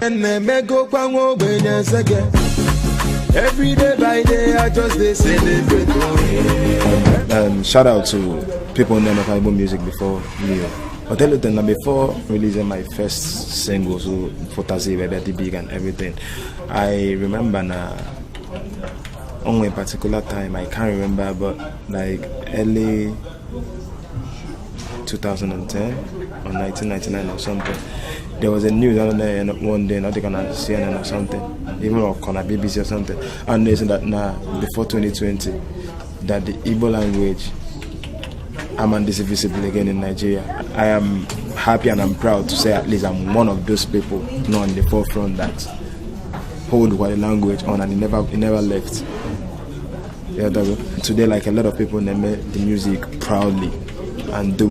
Every day by day, I just celebrate. Shout out to people in the Igbo music before me. I'll tell you that before releasing my first single, so for Tazi, Baby Big and everything, I remember now. Only a particular time I can't remember, but like early 2010 or 1999 or something, there was a news on there one day, not on CNN or something, even on a BBC or something, and they said that now before 2020 that the Igbo language I'm undisputed again in Nigeria. I am happy and I'm proud to say at least I'm one of those people not on the forefront that hold the language on, and it never left. Yeah, today, like a lot of people, they make the music proudly and do